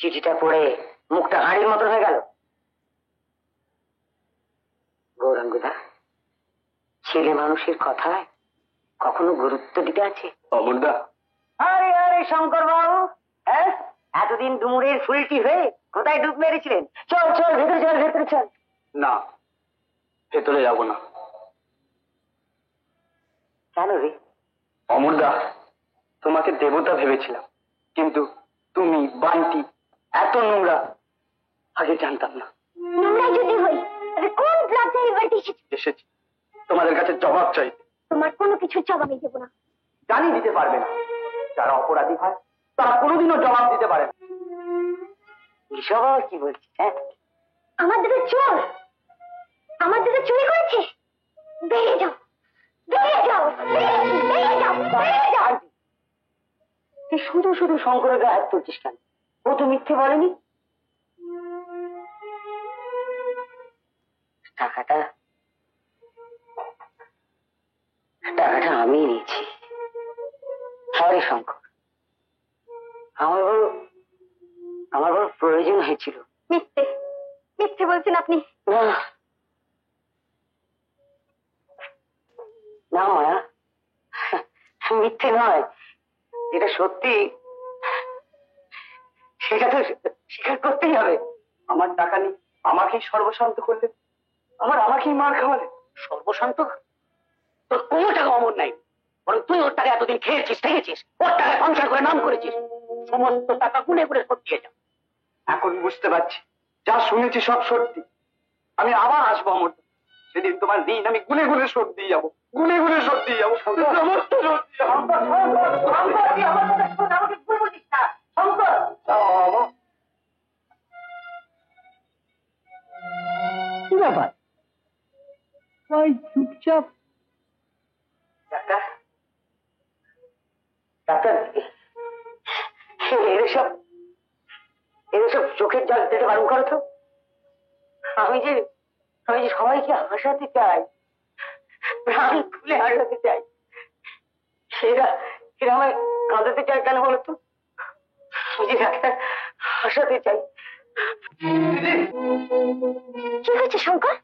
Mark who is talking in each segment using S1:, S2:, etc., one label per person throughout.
S1: চিঠিটা পড়ে মুখটা হাড়ির মতন হয়ে গেল। গৌরাঙ্গদা, ছেলে মানুষের কথায় কখনো গুরুত্ব দিতে আছে?
S2: অমরদা,
S1: আরে আরে শঙ্কর বাবু, হ্যাঁ, এতদিন ডুমুরের ফুলটি হয়ে কোথায় ডুব মেরেছিলেন? চল চল, ভেতরে চল, ভেতরে চল।
S2: না, ভেতরে যাব না।
S1: কেন রে?
S2: অমরদা, তোমাকে দেবতা ভেবেছিলাম, কিন্তু তুমি বান্টি এত নোংরা আগে জানতাম না।
S3: নোংরা যদি হই তবে কোন ব্লাডে এবার
S2: এসেছি তোমাদের কাছে জবাব চাই।
S3: তোমার কোনো কিছু জবাব আমি দেবো না।
S2: জানি দিতে পারবে না, যারা অপরাধী হয় তারা কোনোদিনও জবাব দিতে পারে না।
S1: এসব আবার কি বলছিস? হ্যাঁ,
S3: আমার দিকে চোর, আমার দিকে চুরি করেছে। বেরিয়ে যাও, বেরিয়ে যাও, বেরিয়ে যাও, বেরিয়ে যাও।
S1: তুই শুধু শুধু শঙ্করের গায়ে হাত তুলছিস কেন? ও তো মিথ্যে বলেনি। টাকাটা আমি নিয়েছি। হ্যাঁ রে শঙ্কর, আমার বড় প্রয়োজন হয়েছিল।
S3: মিথ্যে, মিথ্যে বলছেন আপনি।
S1: না না মায়া, মিথ্যে নয়, যেটা সত্যি সেটা তো স্বীকার করতেই হবে।
S2: আমার টাকা নিয়ে আমাকেই সর্বশান্ত করলে, আমাকেই মার খাওয়ালে।
S1: সর্বশান্ত? তোর কোনো টাকা অমর নাই, বরং তুই ওর টাকা এতদিন খেয়েছিস, থেকেছিস, ওর টাকায় সংসার করে নাম করেছিস। সমস্ত টাকা গুনে গুনে শোধ দিয়ে যা।
S2: এখন বুঝতে পারছি, যা শুনেছি সব সত্যি। আমি আবার আসবো অমর, সেদিন তোমার দিন আমি গুনে গুনে শোধ দিয়ে যাবো, গুনে গুনে শোধ দিয়ে যাবো, সমস্ত শোধ দিয়ে যাবো।
S1: আমাকে ভুল বলিস না শঙ্কর।
S4: কি ব্যাপার? ওই চুপচাপ।
S1: ডাক্তার, ডাক্তার, এসব চোখের জল দিতে বারণ করো তো। আমি যে সবাইকে হাসাতে চাই, প্রাণ খুলে হাসাতে চাই, সেরা আমায় কাঁদাতে চাই কেন বলো তো? যে ডাক্তার, হাসাতে চাই।
S3: কি হয়েছে শঙ্কর?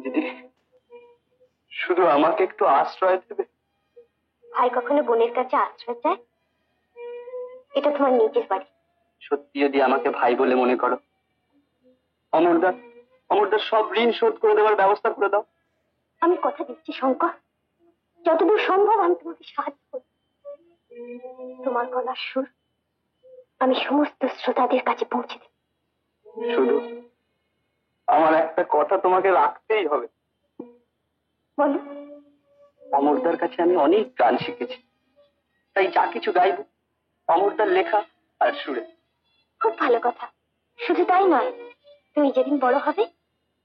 S2: দিদি, শুধু আমাকে একটু আশ্রয় দেবে?
S3: ভাই কখনো বোনের কাছে আশ্রয় চায়? এটা তোমার নিজের বাড়ি।
S2: সত্যি যদি আমাকে ভাই বলে মনে করো, অমরদার সব ঋণ শোধ করে দেওয়ার ব্যবস্থা করে দাও।
S3: আমি কথা দিচ্ছি শঙ্কর, যতদূর সম্ভব আমি তোমাকে সাহায্য করব। তোমার গলার সুর আমি সমস্ত শ্রোতাদের কাছে পৌঁছে দেব।
S2: শুধু আমার একটা কথা তোমাকে রাখতেই হবে।
S3: বলো।
S2: অমরদার কাছে আমি অনেক গান শিখেছি, তাই যা কিছু গাইব অমরদার লেখা আর সুরে।
S3: খুব ভালো কথা। শুধু তাই নয়, তুমি যেদিন বড় হবে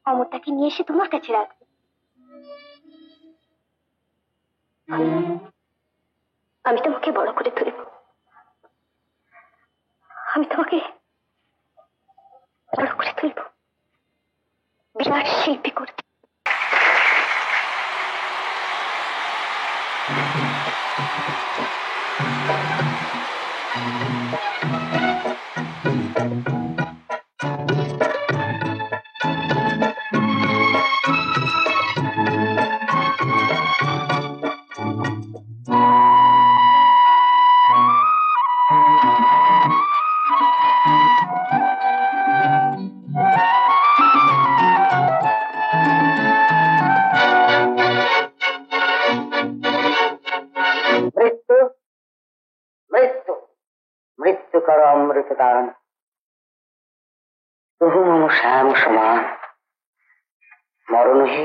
S3: অমরটাকে নিয়ে এসে তোমার কাছে রাখবে। আমি তোমাকে বড় করে তুলব, আমি তোমাকে বড় করে তুলব, বিরাট শিল্পী করে।
S1: মৃত্যু করো অমৃত দান, তবু মম শ্যাম সমান। মরণ হে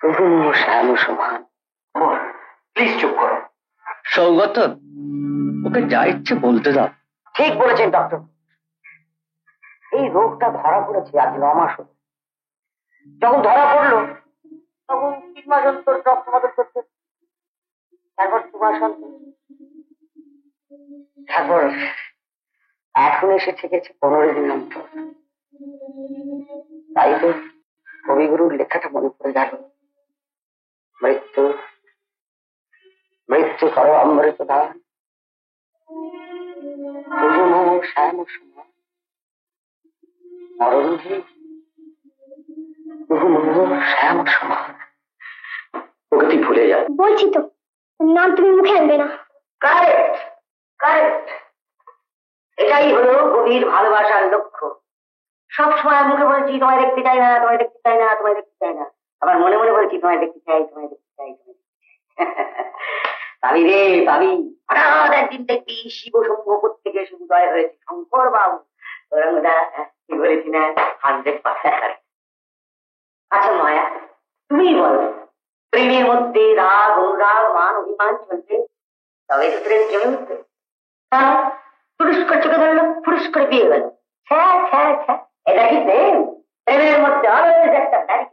S1: তবু মম শ্যাম সমান। প্লিজ চুপ করো।
S4: সৌগত, ওকে যা ইচ্ছে বলতে দাও।
S1: ঠিক বলেছেন ডক্টর, এই রোগটা ধরা পড়েছে আজ 9 মাস হলো। যখন ধরা পড়লো তখন 3 মাস অন্তর রক্তপাত করতে, তারপর 2 মাস অন্তর, তারপর এখন এসে থেকেছে 15 দিন অন্তর। তাই তো কবিগুরুর লেখাটা মনে পড়ে গেল, মৃত্যু মৃত্যু করো অমৃত দান। শ্যাম সময় মরণধী শ্যাম সময় ওকে তুই ভুলে যা।
S3: বলছি তো, নাম তুমি মুখে আনবে না।
S1: কারেক্ট কারেক্ট, এটাই হলো গভীর ভালোবাসার লক্ষ্য। সবসময় মুখে বলেছি তোমায় দেখতে চাই না, তোমায় দেখতে চাই না, তোমায় দেখতে চাই না, আবার মনে মনে বলেছি তোমায় দেখতে চাই, তোমায় দেখতে চাই, তোমায় দেখতে চাই। পাবি রে পাবি, হঠাৎ একদিন দেখবি শিব শম্ভ থেকে উদয় হয়েছে শঙ্কর বাবু। কি বলেছি না, 100%। আচ্ছা মায়া, তুমি বলো, প্রেমের মধ্যে রাগ অনুরাগ মান অভিমান চলছে, তবে তো প্রেম জমে উঠবে। হ্যাঁ, ফুরুস করে চোখে ধরলো, ফুরুস করে বিয়ে গেল। হ্যাঁ হ্যাঁ হ্যাঁ, এটা কি প্রেম? প্রেমের মধ্যে অলওয়েজ একটা ব্যারিকেড।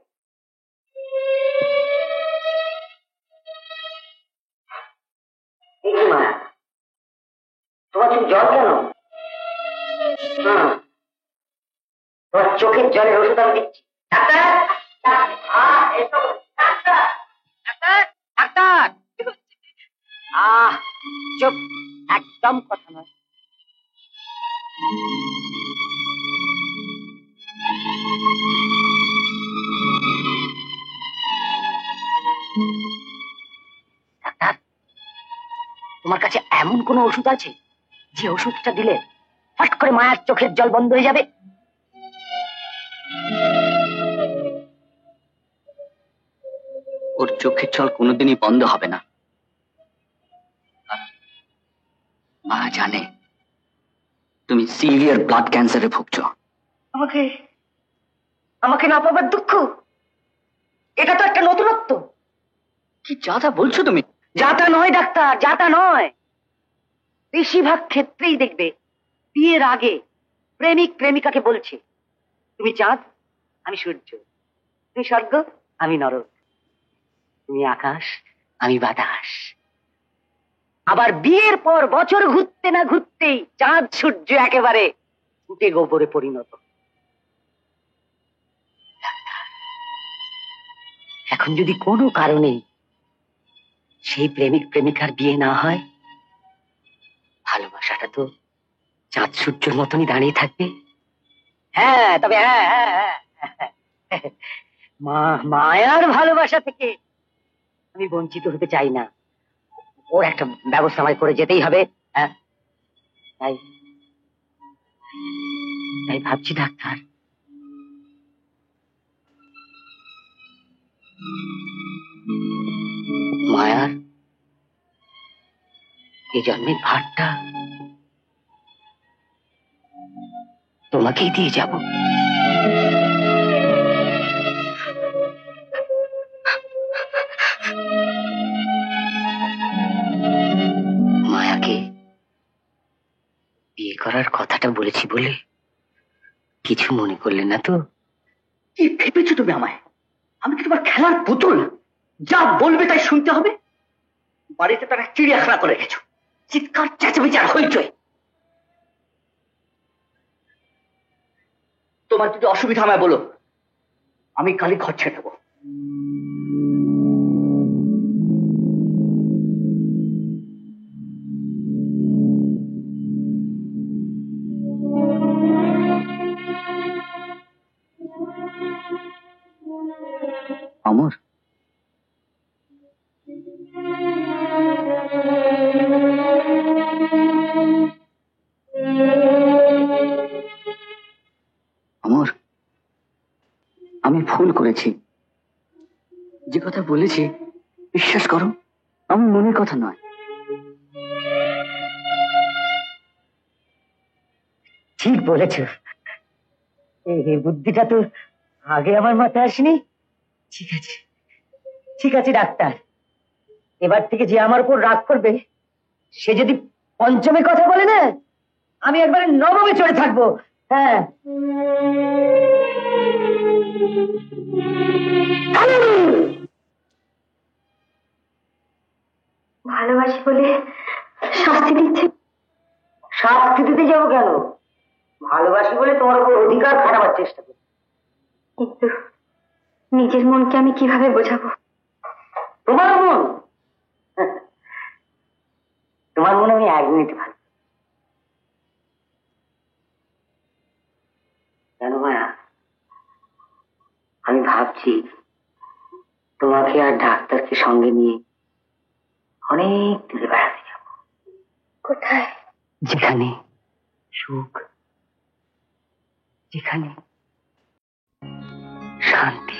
S1: এই মায়া, তোমার চোখ জল কেন? তোমার চোখের জলের ওষুধ আমি দিচ্ছি। ডাক্তার ডাক্তার, চুপ, একদম কথা নয়। ডাক্তার, তোমার কাছে এমন কোন ওষুধ আছে যে ওষুধটা দিলে ফট করে মায়ের চোখের জল বন্ধ হয়ে যাবে?
S4: ওর চোখের জল কোনোদিনই বন্ধ হবে না। মা জানে তুমি সিভিয়ার ব্লাড ক্যান্সারে ভুগছ।
S1: আমাকে আমাকে না পাবার দুঃখ, এটা তো একটা নতুনত্ব।
S4: কি যাতা বলছো তুমি?
S1: যাতা নয় ডাক্তার, যাতা নয়। বেশিরভাগ ক্ষেত্রেই দেখবে বিয়ের আগে প্রেমিক প্রেমিকাকে বলছে, তুমি চাঁদ, আমি সূর্য, তুমি স্বর্গ, আমি নরক, তুমি আকাশ, আমি বাতাস। আবার বিয়ের পর বছর ঘুরতে না ঘুরতেই চাঁদ সূর্য একেবারে উঠে গোবরে পরিণত। এখন যদি কোনো কারণে সেই প্রেমিক প্রেমিকার বিয়ে না হয়, ভালোবাসাটা তো চাঁদ সূর্যের মতনই দাঁড়িয়ে থাকবে। হ্যাঁ, তবে হ্যাঁ হ্যাঁ হ্যাঁ, মায়ার ভালোবাসা থেকে আমি বঞ্চিত হতে চাই না। ওর একটা ব্যবস্থা আমায় করে যেতেই হবে। হ্যাঁ, তাই তাই ভাবছি ডাক্তার, মায়ার এই জন্মের ভারটা তোমাকেই দিয়ে যাব। মায়াকে বিয়ে করার কথাটা বলেছি বলে কিছু মনে করলে না তো?
S4: কি ভেবেছো তুমি আমায়? আমি কি তোমার খেলার পুতুল? যা বলবে তাই শুনতে হবে? বাড়িতে তারা চিড়িয়াখানা করে গেছো, চিৎকার চেঁচামেচি আর হইচই। তোমার যদি অসুবিধা আমায় বলো, আমি কালই ঘর ছেড়ে দেবো। অমর, অমর, আমি ভুল করেছি। যে কথা বলেছি বিশ্বাস করো, আমার মনের কথা নয়।
S1: ঠিক বলেছ, এই বুদ্ধিটা তো আগে আমার মাথায় আসেনি। ঠিক আছে ঠিক আছে ডাক্তার, এবার থেকে যে আমার উপর রাগ করবে সে যদি পঞ্চমী কথা বলে না, আমি একবারে নবমে চড়ে থাকবো। হ্যাঁ,
S3: ভালোবাসি বলে শাস্তি দিচ্ছে।
S1: শাস্তি দিতে যাবো কেন? ভালোবাসি বলে তোমার উপর অধিকার খাটাবার চেষ্টা করি।
S3: কিন্তু নিজের মনকে আমি কিভাবে বোঝাবো?
S1: তোমার মন? তোমার মনে আমি 1 মিনিট ভালো, তোমাকে আর ডাক্তারকে সঙ্গে নিয়ে অনেক দূরে বেড়াতে যাব।
S3: কোথায়?
S1: যেখানে সুখ, যেখানে শান্তি।